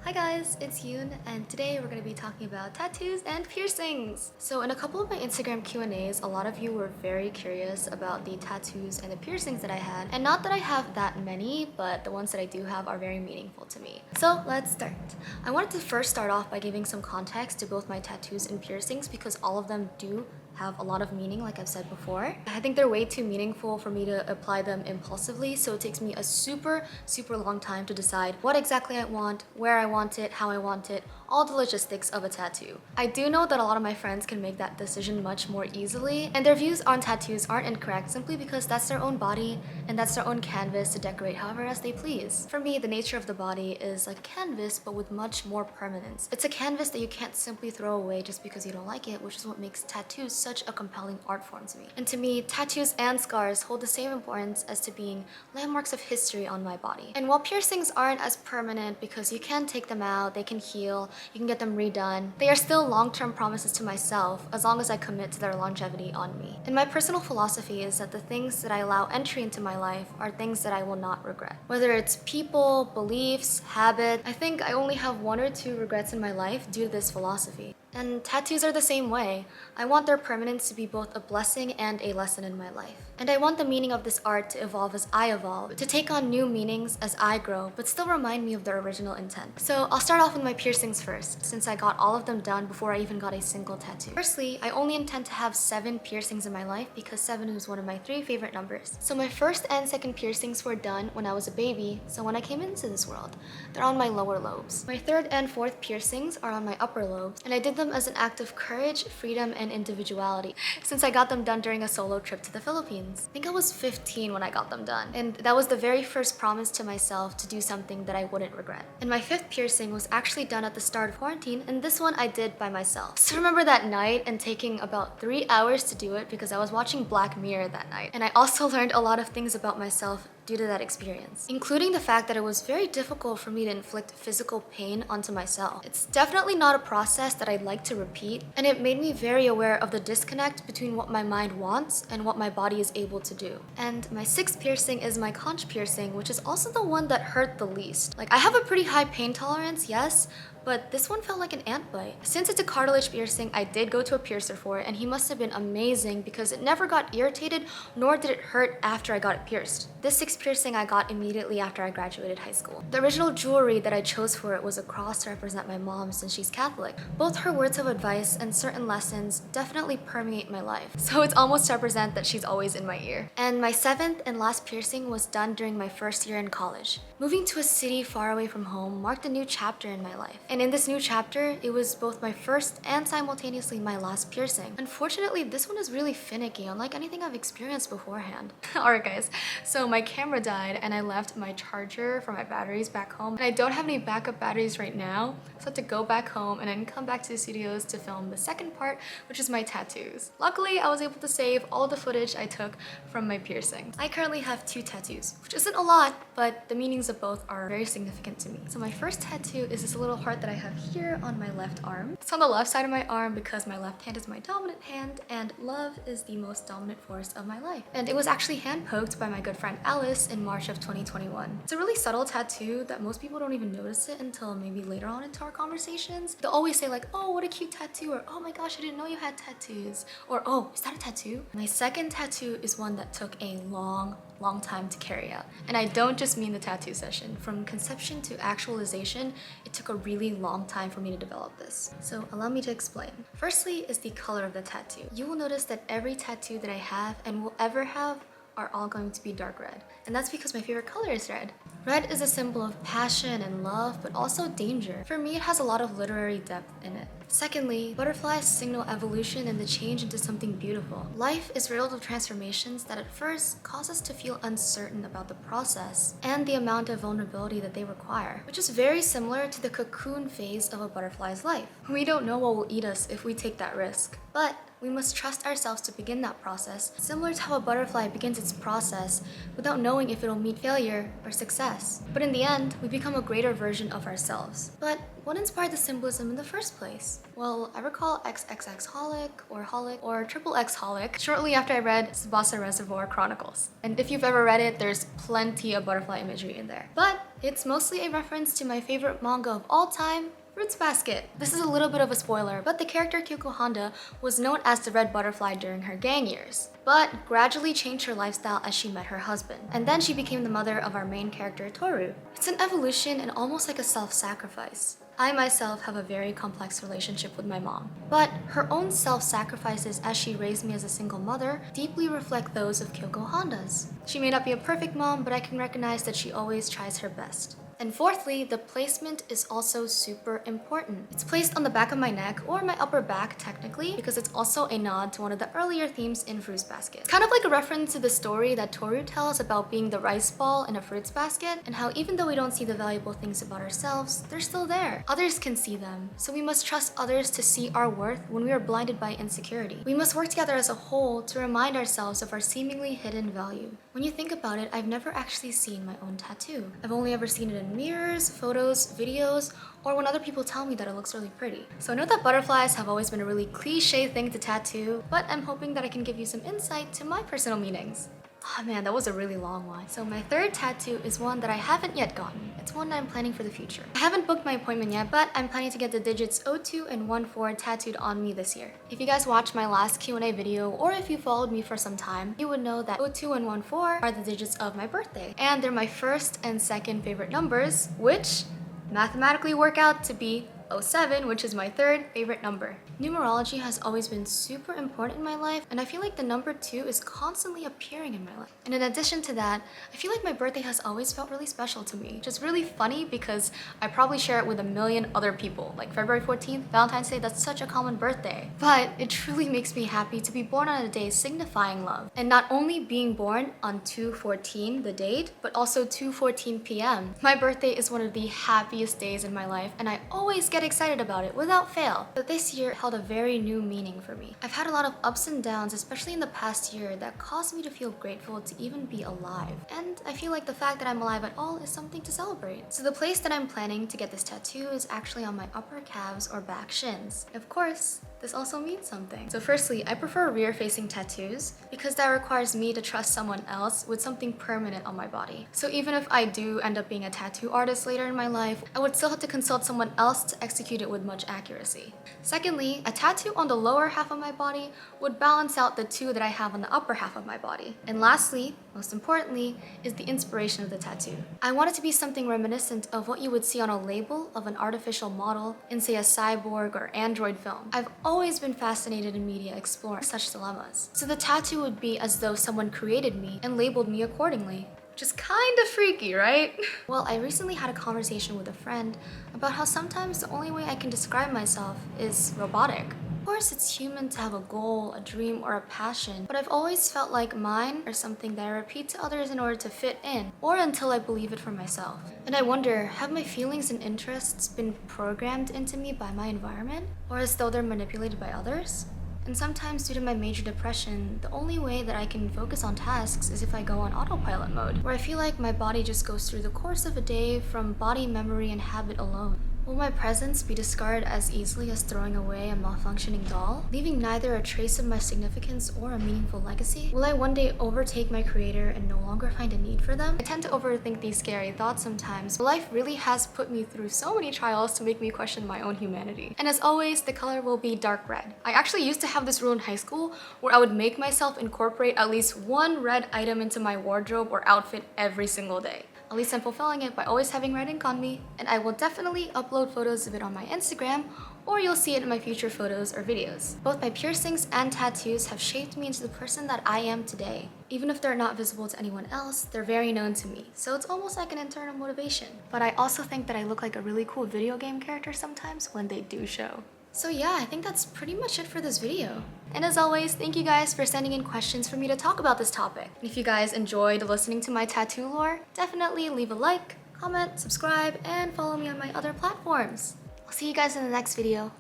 Hi guys, it's Yoon, and today we're going to be talking about tattoos and piercings. So in a couple of my Instagram Q&As, a lot of you were very curious about the tattoos and the piercings that I had. And not that I have that many, but the ones that I do have are very meaningful to me. So let's start. I wanted to first start off by giving some context to both my tattoos and piercings because all of them do have a lot of meaning, like I've said before. I think they're way too meaningful for me to apply them impulsively, so it takes me a super long time to decide what exactly I want, where I want it, how I want it, all the logistics of a tattoo. I do know that a lot of my friends can make that decision much more easily, and their views on tattoos aren't incorrect simply because that's their own body and that's their own canvas to decorate however as they please. For me, the nature of the body is like a canvas but with much more permanence. It's a canvas that you can't simply throw away just because you don't like it, which is what makes tattoos such a compelling art form to me. And to me, tattoos and scars hold the same importance as to being landmarks of history on my body. And while piercings aren't as permanent because you can take them out, they can heal, you can get them redone, they are still long-term promises to myself as long as I commit to their longevity on me. And my personal philosophy is that the things that I allow entry into my life are things that I will not regret. Whether it's people, beliefs, habit, I think I only have 1 or 2 regrets in my life due to this philosophy. And tattoos are the same way. I want their permanence to be both a blessing and a lesson in my life. And I want the meaning of this art to evolve as I evolve, to take on new meanings as I grow, but still remind me of their original intent. So I'll start off with my piercings first, since I got all of them done before I even got a single tattoo. Firstly, I only intend to have 7 piercings in my life because 7 is one of my 3 favorite numbers. So my first and second piercings were done when I was a baby, so when I came into this world. They're on my lower lobes. My third and fourth piercings are on my upper lobes, and I did them as an act of courage, freedom, and individuality, since I got them done during a solo trip to the Philippines. I think I was 15 when I got them done, and that was the very first promise to myself to do something that I wouldn't regret. And my 5th piercing was actually done at the start of quarantine, and this one I did by myself. So remember that night and taking about 3 hours to do it because I was watching Black Mirror that night. And I also learned a lot of things about myself due to that experience, including the fact that it was very difficult for me to inflict physical pain onto myself. It's definitely not a process that I'd like to repeat, and it made me very aware of the disconnect between what my mind wants and what my body is able to do. And my 6th piercing is my conch piercing, which is also the one that hurt the least. Like, I have a pretty high pain tolerance, yes, but this one felt like an ant bite. Since it's a cartilage piercing, I did go to a piercer for it, and he must have been amazing because it never got irritated, nor did it hurt after I got it pierced. This 6th piercing I got immediately after I graduated high school. The original jewelry that I chose for it was a cross to represent my mom since she's Catholic. Both her words of advice and certain lessons definitely permeate my life, so it's almost to represent that she's always in my ear. And my 7th and last piercing was done during my first year in college. Moving to a city far away from home marked a new chapter in my life. And in this new chapter, it was both my first and simultaneously my last piercing. Unfortunately, this one is really finicky, unlike anything I've experienced beforehand. Alright guys, so my camera died and I left my charger for my batteries back home. And I don't have any backup batteries right now, so I had to go back home and then come back to the studios to film the second part, which is my tattoos. Luckily, I was able to save all the footage I took from my piercings. I currently have 2 tattoos, which isn't a lot, but the meanings of both are very significant to me. So my first tattoo is this little heart that I have here on my left arm. It's on the left side of my arm because my left hand is my dominant hand and love is the most dominant force of my life. And it was actually hand poked by my good friend Alice in March of 2021. It's a really subtle tattoo that most people don't even notice it until maybe later on into our conversations. They'll always say like, oh, what a cute tattoo, or oh my gosh, I didn't know you had tattoos, or oh, is that a tattoo? My second tattoo is one that took a long time to carry out. And I don't just mean the tattoo session. From conception to actualization, it took a really long time for me to develop this. So allow me to explain. Firstly is the color of the tattoo. You will notice that every tattoo that I have and will ever have are all going to be dark red. And that's because my favorite color is red. Red is a symbol of passion and love, but also danger. For me, it has a lot of literary depth in it. Secondly, butterflies signal evolution and the change into something beautiful. Life is riddled with transformations that at first cause us to feel uncertain about the process and the amount of vulnerability that they require, which is very similar to the cocoon phase of a butterfly's life. We don't know what will eat us if we take that risk, but We must trust ourselves to begin that process, similar to how a butterfly begins its process without knowing if it'll meet failure or success. But in the end, we become a greater version of ourselves. But what inspired the symbolism in the first place? Well, I recall XXX-holic or Triple X-holic shortly after I read Tsubasa Reservoir Chronicles. And if you've ever read it, there's plenty of butterfly imagery in there. But it's mostly a reference to my favorite manga of all time, Fruits Basket. This is a little bit of a spoiler, but the character Kyoko Honda was known as the Red Butterfly during her gang years, but gradually changed her lifestyle as she met her husband. And then she became the mother of our main character, Toru. It's an evolution and almost like a self-sacrifice. I myself have a very complex relationship with my mom, but her own self-sacrifices as she raised me as a single mother deeply reflect those of Kyoko Honda's. She may not be a perfect mom, but I can recognize that she always tries her best. And fourthly, the placement is also super important. It's placed on the back of my neck, or my upper back technically, because it's also a nod to one of the earlier themes in Fruits Basket. It's kind of like a reference to the story that Toru tells about being the rice ball in a fruits basket, and how even though we don't see the valuable things about ourselves, they're still there. Others can see them, so we must trust others to see our worth when we are blinded by insecurity. We must work together as a whole to remind ourselves of our seemingly hidden value. When you think about it, I've never actually seen my own tattoo. I've only ever seen it in mirrors, photos, videos, or when other people tell me that it looks really pretty. So I know that butterflies have always been a really cliche thing to tattoo, but I'm hoping that I can give you some insight to my personal meanings. Oh man, that was a really long one. So my third tattoo is one that I haven't yet gotten. It's one that I'm planning for the future. I haven't booked my appointment yet, but I'm planning to get the digits 02 and 14 tattooed on me this year. If you guys watched my last Q&A video, or if you followed me for some time, you would know that 02 and 14 are the digits of my birthday. And they're my first and second favorite numbers, which mathematically work out to be 07, which is my third favorite number. Numerology has always been super important in my life, and I feel like the number 2 is constantly appearing in my life. And in addition to that, I feel like my birthday has always felt really special to me, which is really funny because I probably share it with a million other people. Like February 14th, Valentine's Day, that's such a common birthday. But it truly makes me happy to be born on a day signifying love. And not only being born on 2/14, the date, but also 2:14 p.m. My birthday is one of the happiest days in my life, and I always get excited about it without fail. But this year held a very new meaning for me. I've had a lot of ups and downs, especially in the past year, that caused me to feel grateful to even be alive. And I feel like the fact that I'm alive at all is something to celebrate. So the place that I'm planning to get this tattoo is actually on my upper calves or back shins. Of course, this also means something. So firstly, I prefer rear-facing tattoos because that requires me to trust someone else with something permanent on my body. So even if I do end up being a tattoo artist later in my life, I would still have to consult someone else to execute it with much accuracy. Secondly, a tattoo on the lower half of my body would balance out the 2 that I have on the upper half of my body. And lastly, most importantly, is the inspiration of the tattoo. I want it to be something reminiscent of what you would see on a label of an artificial model in, say, a cyborg or android film. I've always been fascinated in media exploring such dilemmas. So the tattoo would be as though someone created me and labeled me accordingly. Which is kind of freaky, right? Well, I recently had a conversation with a friend about how sometimes the only way I can describe myself is robotic. Of course, it's human to have a goal, a dream, or a passion, but I've always felt like mine are something that I repeat to others in order to fit in, or until I believe it for myself. And I wonder, have my feelings and interests been programmed into me by my environment, or as though they're manipulated by others? And sometimes due to my major depression, the only way that I can focus on tasks is if I go on autopilot mode, where I feel like my body just goes through the course of a day from body memory and habit alone. Will my presence be discarded as easily as throwing away a malfunctioning doll, leaving neither a trace of my significance or a meaningful legacy? Will I one day overtake my creator and no longer find a need for them? I tend to overthink these scary thoughts sometimes, but life really has put me through so many trials to make me question my own humanity. And as always, the color will be dark red. I actually used to have this rule in high school where I would make myself incorporate at least one red item into my wardrobe or outfit every single day. At least I'm fulfilling it by always having red ink on me, and I will definitely upload photos of it on my Instagram, or you'll see it in my future photos or videos. Both my piercings and tattoos have shaped me into the person that I am today. Even if they're not visible to anyone else, they're very known to me, so it's almost like an internal motivation. But I also think that I look like a really cool video game character sometimes when they do show. So yeah, I think that's pretty much it for this video. And as always, thank you guys for sending in questions for me to talk about this topic. And if you guys enjoyed listening to my tattoo lore, definitely leave a like, comment, subscribe, and follow me on my other platforms. I'll see you guys in the next video.